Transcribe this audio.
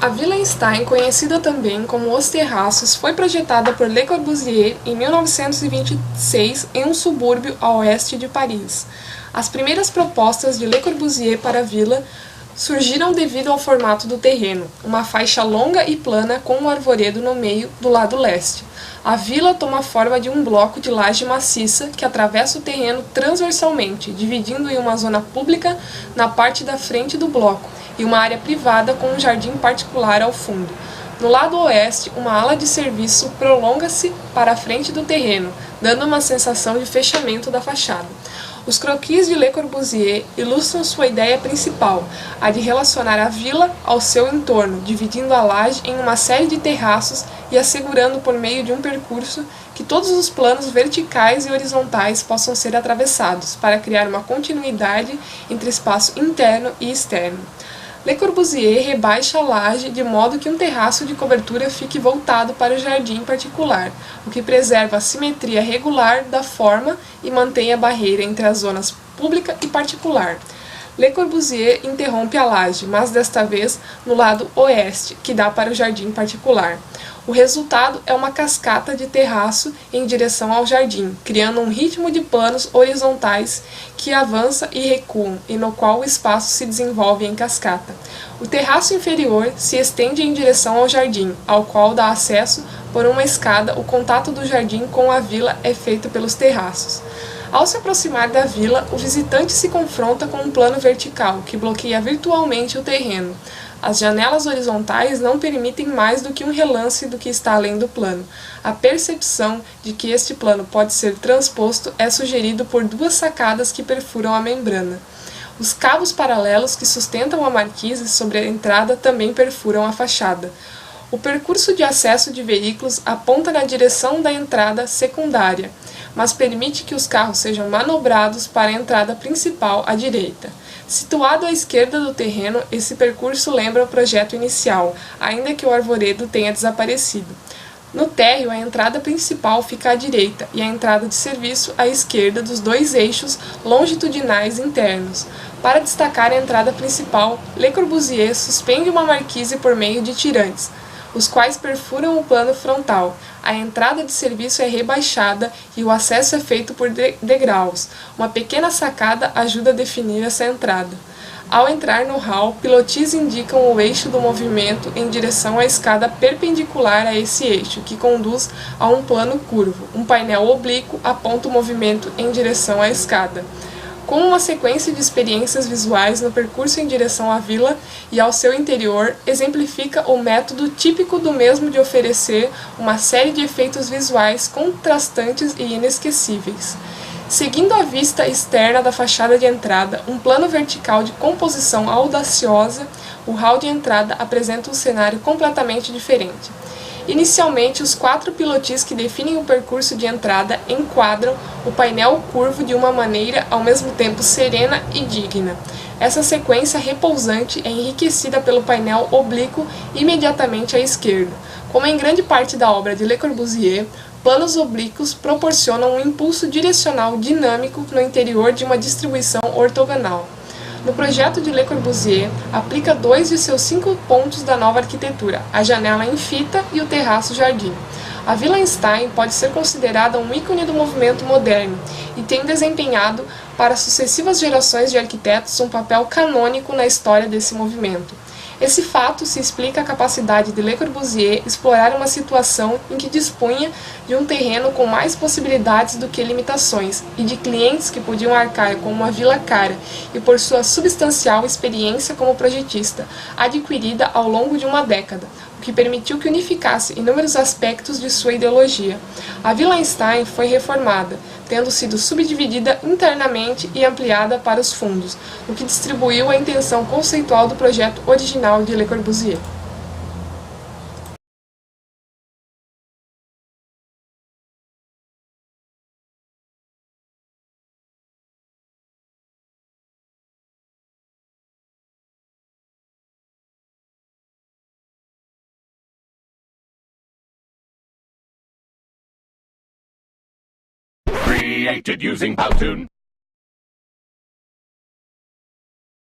A Villa Stein, conhecida também como Os Terraços, foi projetada por Le Corbusier em 1926 em um subúrbio a oeste de Paris. As primeiras propostas de Le Corbusier para a vila surgiram devido ao formato do terreno, uma faixa longa e plana com um arvoredo no meio do lado leste. A vila toma a forma de um bloco de laje maciça que atravessa o terreno transversalmente, dividindo em uma zona pública na parte da frente do bloco e uma área privada com um jardim particular ao fundo. No lado oeste, uma ala de serviço prolonga-se para a frente do terreno, dando uma sensação de fechamento da fachada. Os croquis de Le Corbusier ilustram sua ideia principal, a de relacionar a vila ao seu entorno, dividindo a laje em uma série de terraços e assegurando por meio de um percurso que todos os planos verticais e horizontais possam ser atravessados, para criar uma continuidade entre espaço interno e externo. Le Corbusier rebaixa a laje de modo que um terraço de cobertura fique voltado para o jardim particular, o que preserva a simetria regular da forma e mantém a barreira entre as zonas pública e particular. Le Corbusier interrompe a laje, mas desta vez no lado oeste, que dá para o jardim particular. O resultado é uma cascata de terraço em direção ao jardim, criando um ritmo de planos horizontais que avança e recuam e no qual o espaço se desenvolve em cascata. O terraço inferior se estende em direção ao jardim, ao qual dá acesso por uma escada. O contato do jardim com a vila é feito pelos terraços. Ao se aproximar da vila, o visitante se confronta com um plano vertical que bloqueia virtualmente o terreno. As janelas horizontais não permitem mais do que um relance do que está além do plano. A percepção de que este plano pode ser transposto é sugerido por duas sacadas que perfuram a membrana. Os cabos paralelos que sustentam a marquise sobre a entrada também perfuram a fachada. O percurso de acesso de veículos aponta na direção da entrada secundária, mas permite que os carros sejam manobrados para a entrada principal à direita. Situado à esquerda do terreno, esse percurso lembra o projeto inicial, ainda que o arvoredo tenha desaparecido. No térreo, a entrada principal fica à direita e a entrada de serviço à esquerda dos dois eixos longitudinais internos. Para destacar a entrada principal, Le Corbusier suspende uma marquise por meio de tirantes, os quais perfuram o plano frontal. A entrada de serviço é rebaixada e o acesso é feito por degraus. Uma pequena sacada ajuda a definir essa entrada. Ao entrar no hall, pilotis indicam o eixo do movimento em direção à escada perpendicular a esse eixo, que conduz a um plano curvo. Um painel oblíquo aponta o movimento em direção à escada. Com uma sequência de experiências visuais no percurso em direção à vila e ao seu interior, exemplifica o método típico do mesmo de oferecer uma série de efeitos visuais contrastantes e inesquecíveis. Seguindo a vista externa da fachada de entrada, um plano vertical de composição audaciosa, o hall de entrada apresenta um cenário completamente diferente. Inicialmente, os quatro pilotis que definem o percurso de entrada enquadram o painel curvo de uma maneira ao mesmo tempo serena e digna. Essa sequência repousante é enriquecida pelo painel oblíquo imediatamente à esquerda. Como em grande parte da obra de Le Corbusier, planos oblíquos proporcionam um impulso direcional dinâmico no interior de uma distribuição ortogonal. No projeto de Le Corbusier, aplica 2 de seus 5 pontos da nova arquitetura, a janela em fita e o terraço-jardim. A Villa Stein pode ser considerada um ícone do movimento moderno e tem desempenhado para sucessivas gerações de arquitetos um papel canônico na história desse movimento. Esse fato se explica a capacidade de Le Corbusier explorar uma situação em que dispunha de um terreno com mais possibilidades do que limitações, e de clientes que podiam arcar com uma vila cara, e por sua substancial experiência como projetista, adquirida ao longo de uma década, o que permitiu que unificasse inúmeros aspectos de sua ideologia. A Villa Stein foi reformada, tendo sido subdividida internamente e ampliada para os fundos, o que distribuiu a intenção conceitual do projeto original de Le Corbusier. Created using Powtoon.